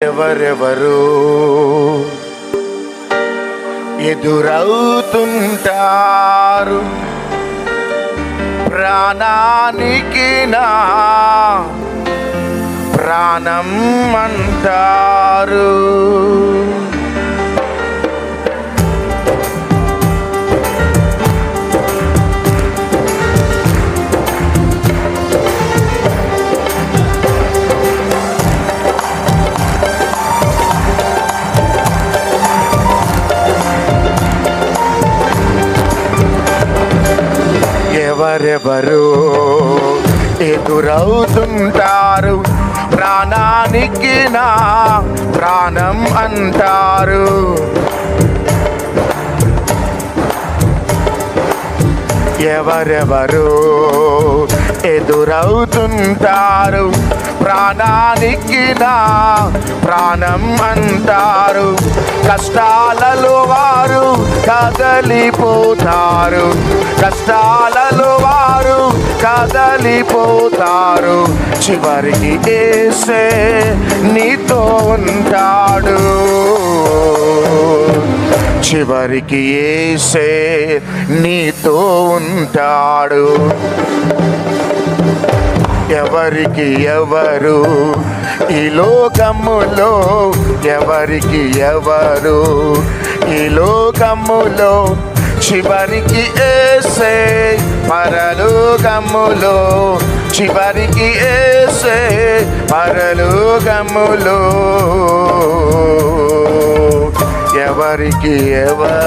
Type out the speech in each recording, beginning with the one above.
ఎవరెవరు ఎదురవుతుంటారు ప్రాణానికి నా ప్రాణం అంటారు. ఎవరెవరు ఎదురవుతుంటారు ప్రాణానికి నా ప్రాణం అంటారు. ఎవరెవరు ఎదురవుతుంటారు ప్రాణానికి నా ప్రాణం అంటారు. కష్టాలలో వారు కదలిపోతారు, కష్టాలలో వారు కదలిపోతారు. చివరికి యేసే నీతో ఉంటాడు, చివరికి యేసే నీతో ఉంటాడు. ఎవరికి ఎవరు ఈ లోకములో, ఎవరికి ఎవరు ఈ లోకములో, చివరికి యేసే పరలోకములో, చివరికి యేసే పరలోకములో. ఎవరికి ఎవరు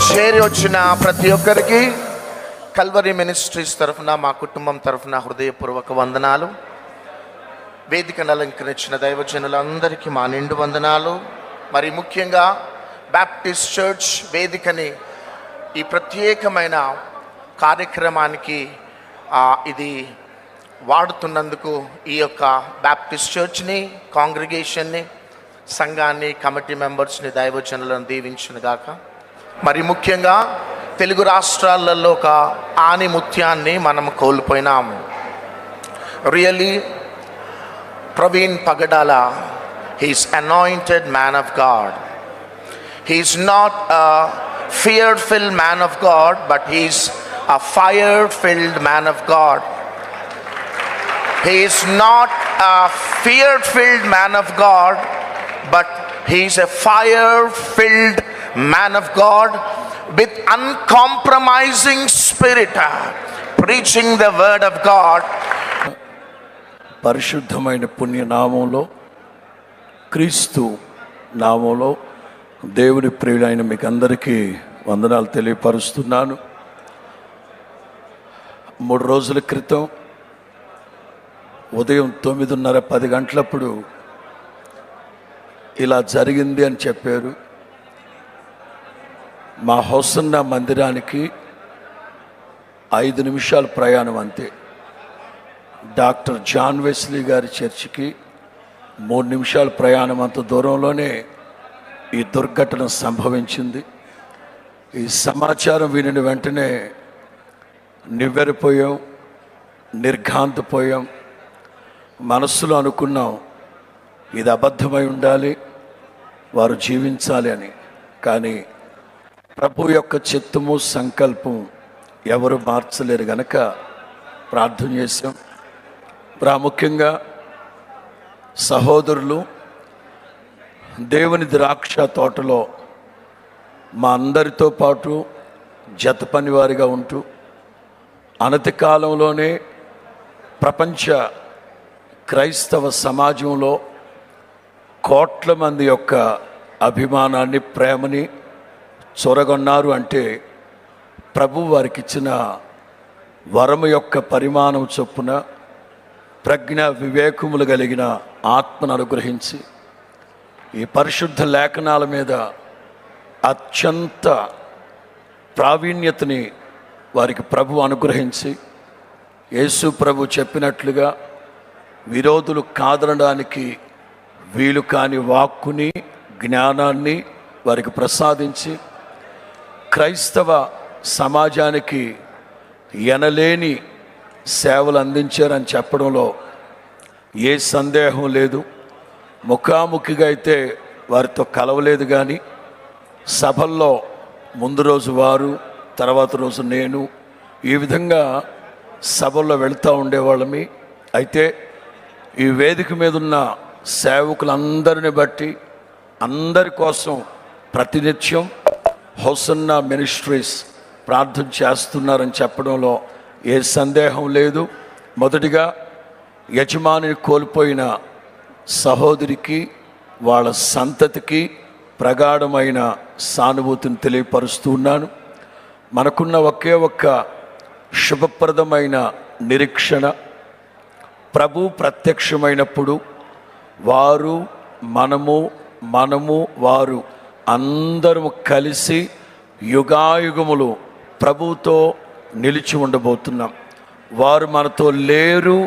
చేరి వచ్చిన ప్రతి ఒక్కరికి కల్వరి మినిస్ట్రీస్ తరఫున, మా కుటుంబం తరఫున హృదయపూర్వక వందనాలు. వేదికను అలంకరించిన దైవజనులందరికీ మా నిండు వందనాలు. మరి ముఖ్యంగా బ్యాప్టిస్ట్ చర్చ్ వేదికని ఈ ప్రత్యేకమైన కార్యక్రమానికి ఇది వాడుతున్నందుకు ఈ యొక్క బ్యాప్టిస్ట్ చర్చ్ని, కాంగ్రిగేషన్ని, సంఘాన్ని, కమిటీ మెంబర్స్ని, దైవజనులను దీవించునుగాక. మరి ముఖ్యంగా తెలుగు రాష్ట్రాలలో ఒక ఆనిముత్యాన్ని మనం కోల్పోయినాము. Really Praveen Pagadala, he is anointed man of God. He is not a fear-filled man of God, but he's a fire-filled man of God. He is not a fear-filled man of God, but he is a fire-filled man of God with uncompromising spirit, preaching the word of God. పరిశుద్ధమైన పుణ్య నామంలో, క్రీస్తు నామంలో దేవుని ప్రియులైన మీకు అందరికీ వందనాలు తెలియపరుస్తున్నాను. 3 రోజుల క్రితం ఉదయం 9:30-10 గంటలప్పుడు ఇలా జరిగింది అని చెప్పారు. మా హోసన్నా మందిరానికి 5 నిమిషాల ప్రయాణం అంతే. డాక్టర్ జాన్ వెస్లీ గారి చర్చికి 3 నిమిషాల ప్రయాణం. అంత దూరంలోనే ఈ దుర్ఘటన సంభవించింది. ఈ సమాచారం వినిన వెంటనే నివ్వెరపోయాం, నిర్ఘాంతపోయాం. మనస్సులో అనుకున్నాం, ఇది అబద్ధమై ఉండాలి, వారు జీవించాలి అని. కానీ ప్రభు యొక్క చిత్తము, సంకల్పం ఎవరు మార్చలేరు గనక ప్రార్థన చేశాం. ప్రాముఖ్యంగా సహోదరులు దేవుని ద్రాక్ష తోటలో మా అందరితో పాటు జత పనివారిగా ఉంటూ అనతి కాలంలోనే ప్రపంచ క్రైస్తవ సమాజంలో కోట్ల మంది యొక్క అభిమానాన్ని, ప్రేమని చొరగొన్నారు. అంటే ప్రభు వారికి ఇచ్చిన వరము యొక్క పరిమాణం చొప్పున ప్రజ్ఞ వివేకములు కలిగిన ఆత్మను అనుగ్రహించి ఈ పరిశుద్ధ లేఖనాల మీద అత్యంత ప్రావీణ్యతని వారికి ప్రభు అనుగ్రహించి, యేసు ప్రభు చెప్పినట్లుగా విరోధులు కాదనడానికి వీలు కాని వాక్కుని, జ్ఞానాన్ని వారికి ప్రసాదించి క్రైస్తవ సమాజానికి ఎనలేని సేవలు అందించారని చెప్పడంలో ఏ సందేహం లేదు. ముఖాముఖిగా అయితే వారితో కలవలేదు, కానీ సభల్లో ముందు రోజు వారు, తర్వాత రోజు నేను, ఈ విధంగా సభల్లో వెళ్తూ ఉండేవాళ్ళమి. అయితే ఈ వేదిక మీద ఉన్న సేవకులందరిని బట్టి అందరి కోసం ప్రతినిత్యం హోసన్నా మినిస్ట్రీస్ ప్రార్థన చేస్తున్నారని చెప్పడంలో ఏ సందేహం లేదు. మొదటిగా యజమానిని కోల్పోయిన సహోదరికి, వాళ్ళ సంతతికి ప్రగాఢమైన సానుభూతిని తెలియపరుస్తున్నాను. మనకున్న ఒకే ఒక్క శుభప్రదమైన నిరీక్షణ, ప్రభు ప్రత్యక్షమైనప్పుడు వారు, మనము వారు అందరము కలిసి యుగాయుగములు ప్రభువుతో నిలిచి ఉండబోతున్నాం. వారు మనతో లేరు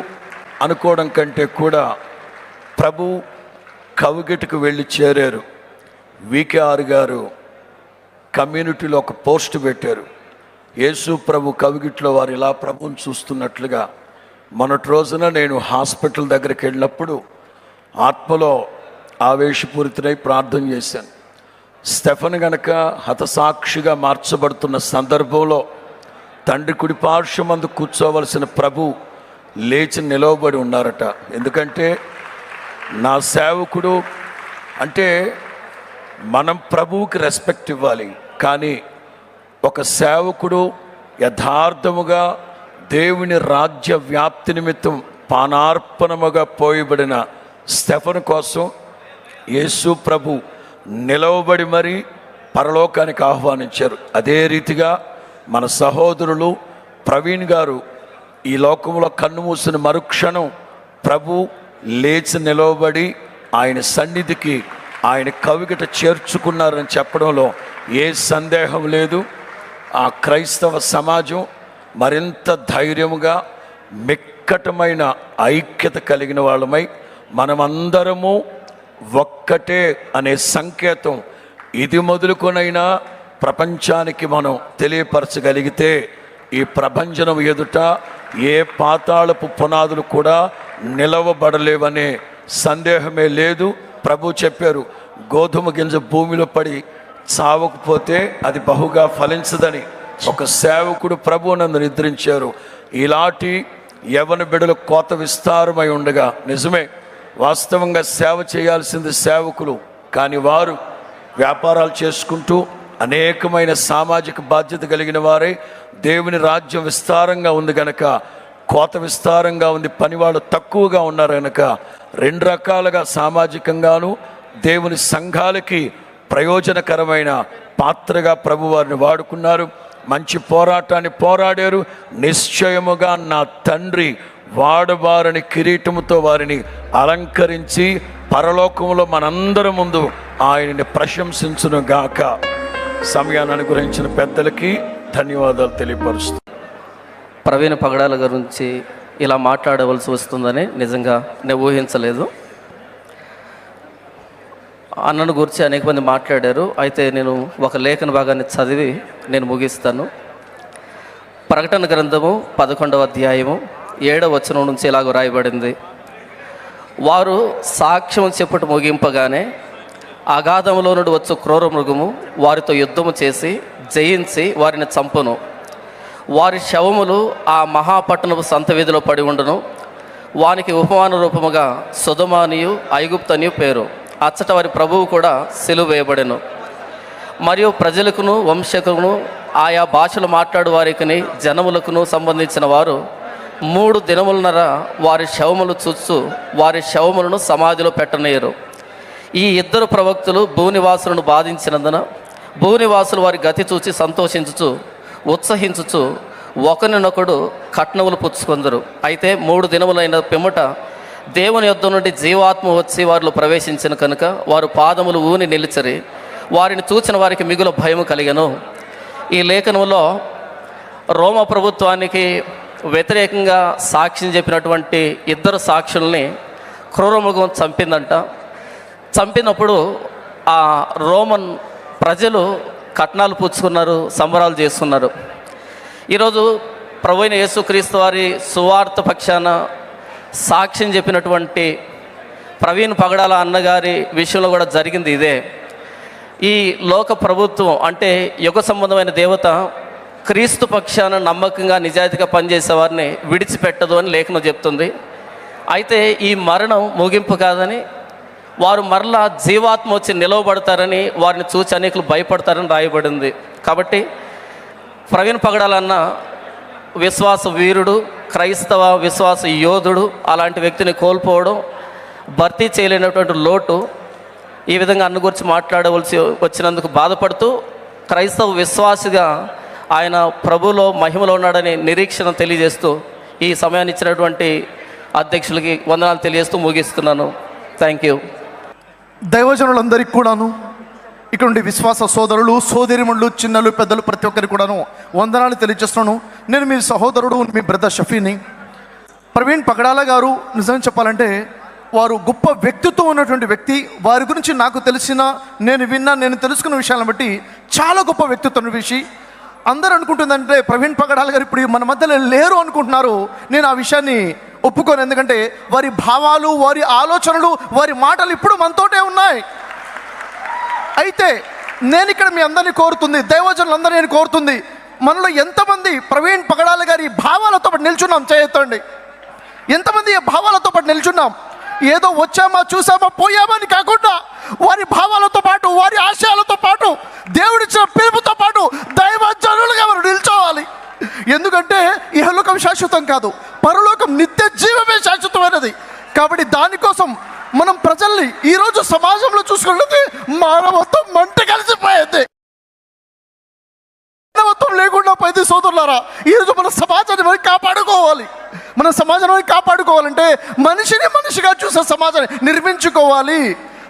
అనుకోవడం కంటే కూడా ప్రభు కవిగిటికి వెళ్ళి చేరారు. వికేఆర్ గారు కమ్యూనిటీలో ఒక పోస్ట్ పెట్టారు. యేసు ప్రభు కవిగిట్లో వారు ఇలా ప్రభువుని చూస్తున్నట్లుగా. మొన్నటి రోజున నేను హాస్పిటల్ దగ్గరికి వెళ్ళినప్పుడు ఆత్మలో ఆవేశపూరితుడై ప్రార్థన చేశాను. స్టెఫెన్ గనక హతసాక్షిగా మార్చబడుతున్న సందర్భంలో తండ్రి కుడి పార్శ్వమందు కూర్చోవలసిన ప్రభు లేచి నిలవబడి ఉన్నారట. ఎందుకంటే నా సేవకుడు అంటే మనం ప్రభువుకి రెస్పెక్ట్ ఇవ్వాలి, కానీ ఒక సేవకుడు యథార్థముగా దేవుని రాజ్య వ్యాప్తి నిమిత్తం పానార్పణముగా పోయబడిన స్టెఫెన్ కోసం యేసు ప్రభు నిలవబడి మరీ పరలోకానికి ఆహ్వానించారు. అదే రీతిగా మన సహోదరులు ప్రవీణ్ గారు ఈ లోకంలో కన్ను మూసిన మరుక్షణం ప్రభు లేచి నిలవబడి ఆయన సన్నిధికి, ఆయన కవిగిట చేర్చుకున్నారని చెప్పడంలో ఏ సందేహం లేదు. ఆ క్రైస్తవ సమాజం మరింత ధైర్యముగా, మిక్కటమైన ఐక్యత కలిగిన వాళ్ళమై మనమందరము ఒక్కటే అనే సంకేతం ఇది మొదలుకొనైనా ప్రపంచానికి మనం తెలియపరచగలిగితే ఈ ప్రపంచం ఎదుట ఏ పాతాళపు పునాదులు కూడా నిలవబడలేవనే సందేహమే లేదు. ప్రభు చెప్పారు, గోధుమ గింజ భూమిలో పడి చావకపోతే అది బహుగా ఫలించదని. ఒక సేవకుడు ప్రభు నందు నిద్రించారు. ఇలాంటి యవన బిడ్డలు కోత విస్తారమై ఉండగా, నిజమే వాస్తవంగా సేవ చేయాల్సింది సేవకులు, కానీ వారు వ్యాపారాలు చేసుకుంటూ అనేకమైన సామాజిక బాధ్యత కలిగిన వారే. దేవుని రాజ్యం విస్తారంగా ఉంది గనక కోత విస్తారంగా ఉంది, పనివాళ్ళు తక్కువగా ఉన్నారు గనక రెండు రకాలుగా సామాజికంగాను దేవుని సంఘాలకి ప్రయోజనకరమైన పాత్రగా ప్రభు వారిని వాడుకున్నారు. మంచి పోరాటాన్ని పోరాడారు. నిశ్చయముగా నా తండ్రి వాడబారని కిరీటముతో వారిని అలంకరించి పరలోకంలో మనందరి ముందు ఆయనని ప్రశంసించును గాక. సమయాన్ని అనుగ్రహించిన పెద్దలకి ధన్యవాదాలు తెలియపరుస్తూ ప్రవీణ పగడాల గురించి ఇలా మాట్లాడవలసి వస్తుందని నిజంగా నేను ఊహించలేదు. అన్నను గురించి అనేక మంది మాట్లాడారు. అయితే నేను ఒక లేఖన భాగాన్ని చదివి నేను ముగిస్తాను. ప్రకటన గ్రంథము 11వ అధ్యాయము 7వ వచనం నుంచి ఇలాగ రాయబడింది. వారు సాక్ష్యం చెప్పుట ముగింపగానే అగాధములో నుండి వచ్చు క్రూర మృగము వారితో యుద్ధము చేసి జయించి వారిని చంపును. వారి శవములు ఆ మహాపట్టణపు సంత వీధిలో పడి ఉండును. వానికి ఉపమాన రూపముగా సొదొమనియు ఐగుప్తనియు పేరు. అచ్చట వారి ప్రభువు కూడా సిలువ వేయబడెను. మరియు ప్రజలకును వంశకును ఆయా భాషలు మాట్లాడు వారికి జనములకును సంబంధించిన వారు 3 దినములన్నర వారి శవములు చూస్తూ వారి శవములను సమాధిలో పెట్టనీయరు. ఈ 2 ప్రవక్తలు భూనివాసులను బాధించినందున భూనివాసులు వారి గతి చూచి సంతోషించుచు ఉత్సహించుచు ఒకరినొకడు కట్నములు పుచ్చుకొందరు. అయితే 3 దినములైన పిమ్మట దేవుని యొద్ద నుండి జీవాత్మ వచ్చి వారిలో ప్రవేశించిన కనుక వారు పాదములు ఊని నిలిచరి. వారిని చూచిన వారికి మిగుల భయము కలిగెను. ఈ లేఖనంలో రోమ ప్రభుత్వానికి వ్యతిరేకంగా సాక్ష్యం చెప్పినటువంటి 2 సాక్షుల్ని క్రూరమృగం చంపిందంట. చంపినప్పుడు ఆ రోమన్ ప్రజలు కట్నాలు పుచ్చుకున్నారు, సంబరాలు చేసుకున్నారు. ఈరోజు ప్రభువైన యేసుక్రీస్తు వారి సువార్త పక్షాన సాక్ష్యం చెప్పినటువంటి ప్రవీణ్ పగడాల అన్నగారి విషయంలో కూడా జరిగింది ఇదే. ఈ లోక ప్రభుత్వం అంటే యుగ సంబంధమైన దేవత క్రీస్తు పక్షాన నమ్మకంగా నిజాయితీగా పనిచేసే వారిని విడిచిపెట్టదు అని లేఖనం చెప్తుంది. అయితే ఈ మరణం ముగింపు కాదని, వారు మరలా జీవాత్మ వచ్చి నిలవబడతారని, వారిని చూసి అనేకులు భయపడతారని రాయబడింది. కాబట్టి ప్రవీణ్ పగడాలన్న విశ్వాస వీరుడు, క్రైస్తవ విశ్వాస యోధుడు. అలాంటి వ్యక్తిని కోల్పోవడం భర్తీ చేయలేనటువంటి లోటు. ఈ విధంగా అన్న గురించి మాట్లాడవలసి వచ్చినందుకు బాధపడుతూ క్రైస్తవ విశ్వాసిగా ఆయన ప్రభులో మహిమలో ఉన్నాడని నిరీక్షణ తెలియజేస్తూ ఈ సమయాన్ని ఇచ్చినటువంటి అధ్యక్షులకి వందనాలు తెలియజేస్తూ ముగిస్తున్నాను. Thank you. దైవజనులందరికీ కూడాను, ఇక్కడ నుండి విశ్వాస సోదరులు, సోదరిమణులు, చిన్నలు, పెద్దలు ప్రతి ఒక్కరికి కూడాను వందనాలు తెలియజేస్తున్నాను. నేను మీ సహోదరుడు, మీ బ్రదర్ షఫీని. ప్రవీణ్ పగడాల గారు నిజం చెప్పాలంటే వారు గొప్ప వ్యక్తిత్వం ఉన్నటువంటి వ్యక్తి. వారి గురించి నాకు తెలిసిన, నేను విన్నా, నేను తెలుసుకున్న విషయాలను బట్టి చాలా గొప్ప వ్యక్తిత్వం విషయం. అందరూ అనుకుంటుందంటే ప్రవీణ్ పగడాల గారు ఇప్పుడు మన మధ్యలో లేరు అనుకుంటున్నారు. నేను ఆ విషయాన్ని ఒప్పుకోను. ఎందుకంటే వారి భావాలు, వారి ఆలోచనలు, వారి మాటలు ఇప్పుడు మనతోటే ఉన్నాయి. అయితే నేను ఇక్కడ మీ అందరినీ కోరుతుంది, దైవజనులందరూ నేను కోరుతుంది, మనలో ఎంతమంది ప్రవీణ్ పగడాల గారి భావాలతో పాటు నిల్చున్నాం? చేయొద్దండి. ఎంతమంది ఈ భావాలతో పాటు నిల్చున్నాం? ఏదో వచ్చామా, చూసామా, పోయామా అని కాకుండా వారి భావాలతో పాటు, వారి ఆశయాలతో పాటు, దేవుడిచ్చిన పిలుపుతో పాటు దైవజనులుగా మనం నిల్చోవాలి. ఎందుకంటే ఇహలోకం శాశ్వతం కాదు, పరలోకం నిత్య జీవమే శాశ్వతమైనది. కాబట్టి దానికోసం మనం ప్రజల్ని ఈరోజు సమాజంలో చూసుకుంటే మానవత్వం మంట కలిసిపోయింది. మానవత్వం లేకుండా పోయింది. సోదరులారా, ఈరోజు మన సమాజాన్ని మనం కాపాడుకోవాలి. మన సమాజాన్ని కాపాడుకోవాలంటే మనిషిని మనిషిగా చూసే సమాజాన్ని నిర్మించుకోవాలి.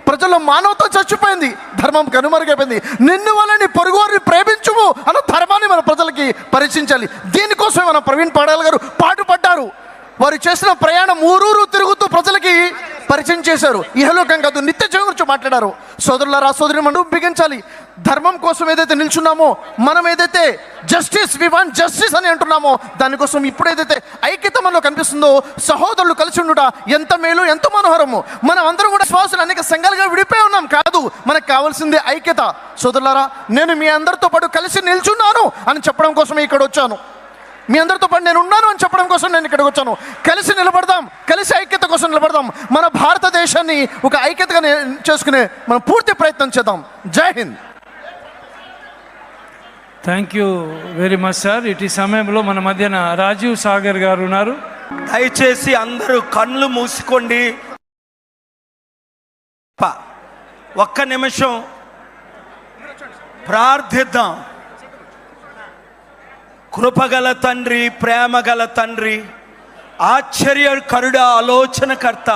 ప్రజల్లో మానవత్వం చచ్చిపోయింది, ధర్మం కనుమరుగైపోయింది. నిన్ను వలని పొరుగువారిని ప్రేమించుము అన్న ధర్మాన్ని మన ప్రజలకి పరిచయించాలి. దీనికోసమే మన ప్రవీణ్ పగడాల గారు పాటుపడ్డారు. వారు చేసిన ప్రయాణం ఊరూరు తిరుగుతూ ప్రజలకి పరిచయం చేశారు. ఇహలోకం కాదు, నిత్య జీవం గురించి మాట్లాడారు. సోదరులారా, సోదరుని మనం బిగించాలి. ధర్మం కోసం ఏదైతే నిల్చున్నామో, మనం ఏదైతే జస్టిస్, వి వాంట్ జస్టిస్ అని అంటున్నామో, దానికోసం ఇప్పుడు ఏదైతే ఐక్యత మనలో కనిపిస్తుందో, సహోదరులు కలిసి ఉండుట ఎంత మేలు, ఎంత మనోహరము. మనం అందరం కూడా విశ్వాసులు అనేక సంఘాలుగా విడిపోయి ఉన్నాం కాదు, మనకు కావాల్సిందే ఐక్యత. సోదరులారా, నేను మీ అందరితో పాటు కలిసి నిల్చున్నాను అని చెప్పడం కోసమే ఇక్కడ వచ్చాను. మీ అందరితో పాటు నేను ఉన్నాను అని చెప్పడం కోసం నేను ఇక్కడికి వచ్చాను. కలిసి నిలబడదాం, కలిసి ఐక్యత కోసం నిలబడదాం. మన భారతదేశాన్ని ఒక ఐక్యతగా చేసుకునే మనం పూర్తి ప్రయత్నం చేద్దాం. జై Hind. Thank you very much sir. ఇటు సమయంలో మన మధ్యన రాజీవ్ సాగర్ గారు ఉన్నారు. దయచేసి అందరూ కళ్ళు మూసుకోండి. ఒక్క నిమిషం ప్రార్థిద్దాం. కృపగల తండ్రి, ప్రేమగల తండ్రి, ఆశ్చర్యకరుడ, ఆలోచనకర్త,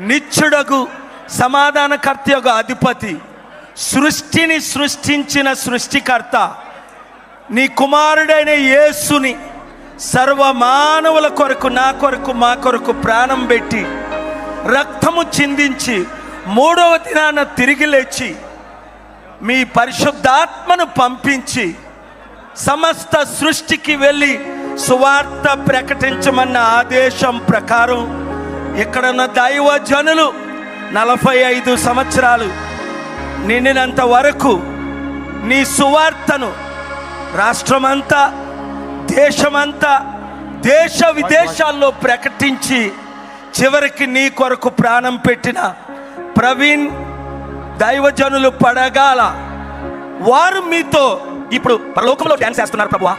నిత్యుడగు సమాధానకర్త యొక్క అధిపతి, సృష్టిని సృష్టించిన సృష్టికర్త, నీ కుమారుడైన యేసుని సర్వమానవుల కొరకు, నా కొరకు, మా కొరకు ప్రాణం పెట్టి రక్తము చిందించి మూడవ దినాన తిరిగి లేచి మీ పరిశుద్ధాత్మను పంపించి సమస్త సృష్టికి వెళ్ళి సువార్త ప్రకటించమన్న ఆదేశం ప్రకారం ఇక్కడున్న దైవజనులు 45 సంవత్సరాలు నిండినంత వరకు నీ సువార్తను రాష్ట్రమంతా, దేశమంతా, దేశ విదేశాల్లో ప్రకటించి చివరికి నీ కొరకు ప్రాణం పెట్టిన ప్రవీణ్ దైవజనులు పడగాల వారు మీతో ఇప్పుడు పరలోకంలో డ్యాన్స్ చేస్తున్నారు ప్రభువా.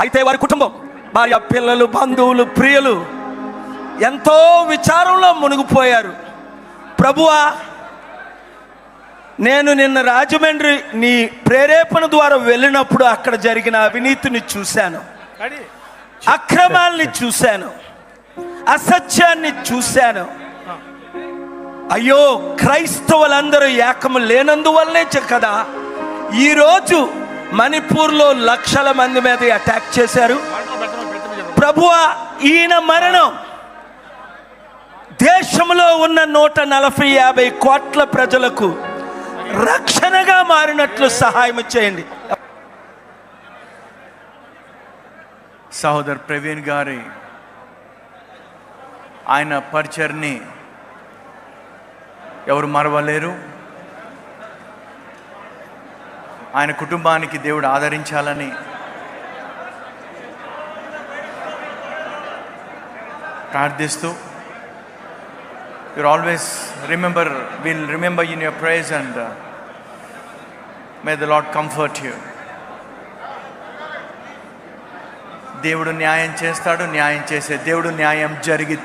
అయితే వారి కుటుంబం, భార్య, పిల్లలు, బంధువులు, ప్రియులు ఎంతో విచారంలో మునిగిపోయారు. ప్రభువా, నేను నిన్న రాజమండ్రి నీ ప్రేరేపణ ద్వారా వెళ్ళినప్పుడు అక్కడ జరిగిన అవినీతిని చూశాను, అక్రమాల్ని చూశాను, అసత్యాన్ని చూశాను. అయ్యో, క్రైస్తవులందరూ ఏకము లేనందువల్లే కదా ఈరోజు మణిపూర్లో లక్షల మంది మీద అటాక్ చేశారు. ప్రభువా, ఈయన మరణం దేశంలో ఉన్న 140-50 కోట్ల ప్రజలకు రక్షణగా మారినట్లు సహాయం చేయండి. సహోదర్ ప్రవీణ్ గారి ఆయన పరిచర్ని ఎవరు మరవలేరు. ఆయన కుటుంబానికి దేవుడు ఆదరించాలని ప్రార్థిస్తూ, you're always we'll remember in your prayers, and may the Lord comfort you. దేవుడు న్యాయం చేస్తాడు, న్యాయం చేసే దేవుడు. న్యాయం జరిగి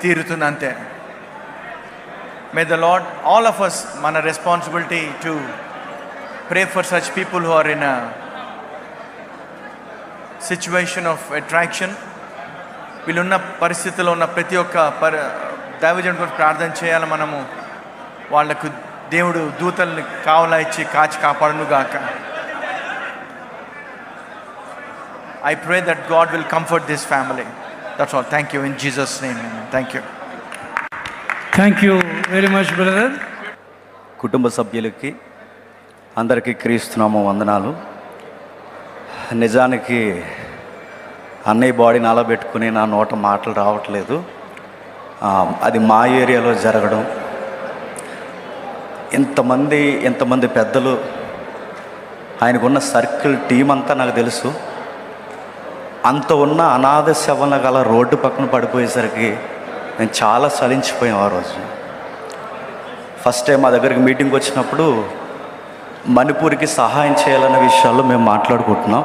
తీరుతుంది అంతే. May the Lord, all of us, మన responsibility to pray for such people who are in a situation of attraction. వీళ్ళున్న పరిస్థితిలో ఉన్న ప్రతి ఒక్క దైవజనుడి గురించి ప్రార్థన చేయాలి మనము. వాళ్లకు దేవుడు దూతల్ని కావలా ఇచ్చి కాచి కాపాడును గాక. I pray that God will comfort this family. That's all. Thank you in Jesus' name. Amen. Thank you. Thank you very much brother. కుటుంబ సభ్యులకి అందరికీ క్రీస్తునామ వందనాలు. నిజానికి అన్నయ్య బాడీని అలా పెట్టుకుని నా నోట మాటలు రావట్లేదు. అది మా ఏరియాలో జరగడం, ఎంతమంది పెద్దలు, ఆయనకున్న సర్కిల్ టీం అంతా నాకు తెలుసు. అంత ఉన్న అనాథ శవన గల రోడ్డు పక్కన పడిపోయేసరికి నేను చాలా చలించిపోయాం. ఆ రోజు ఫస్ట్ టైం మా దగ్గరికి మీటింగ్కి వచ్చినప్పుడు మణిపూర్కి సహాయం చేయాలనే విషయాల్లో మేము మాట్లాడుకుంటున్నాం.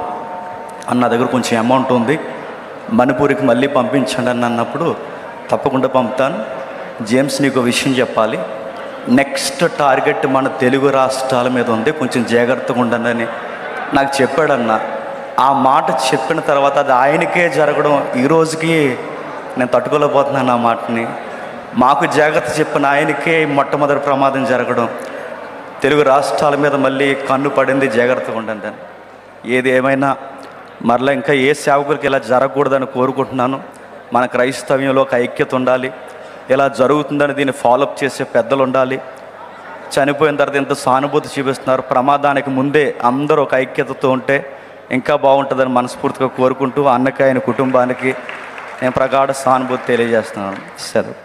అన్న దగ్గర కొంచెం అమౌంట్ ఉంది, మణిపూర్కి మళ్ళీ పంపించండి అని అన్నప్పుడు తప్పకుండా పంపుతాను. జేమ్స్, నీకు విషయం చెప్పాలి, నెక్స్ట్ టార్గెట్ మన తెలుగు రాష్ట్రాల మీద ఉంది, కొంచెం జాగ్రత్తగా ఉండండి నాకు చెప్పాడన్న. ఆ మాట చెప్పిన తర్వాత అది ఆయనకే జరగడం, ఈరోజుకి నేను తట్టుకోలేకపోతున్నాను ఆ మాటని. మాకు జాగ్రత్త చెప్పిన ఆయనకే మొట్టమొదటి ప్రమాదం జరగడం, తెలుగు రాష్ట్రాల మీద మళ్ళీ కన్ను పడింది, జాగ్రత్తగా ఉండండి అని. ఏది ఏమైనా మరలా ఇంకా ఏ సేవకులకి ఇలా జరగకూడదని కోరుకుంటున్నాను. మన క్రైస్తవ్యంలో ఒక ఐక్యత ఉండాలి. ఇలా జరుగుతుందని దీన్ని ఫాలోఅప్ చేసే పెద్దలు ఉండాలి. చనిపోయిన తర్వాత ఎంత సానుభూతి చూపిస్తున్నారు. ప్రమాదానికి ముందే అందరూ ఒక ఐక్యతతో ఉంటే ఇంకా బాగుంటుందని మనస్ఫూర్తిగా కోరుకుంటూ అన్నకి ఆయన కుటుంబానికి నేను ప్రగాఢ సానుభూతి తెలియజేస్తున్నాను. సెలవు.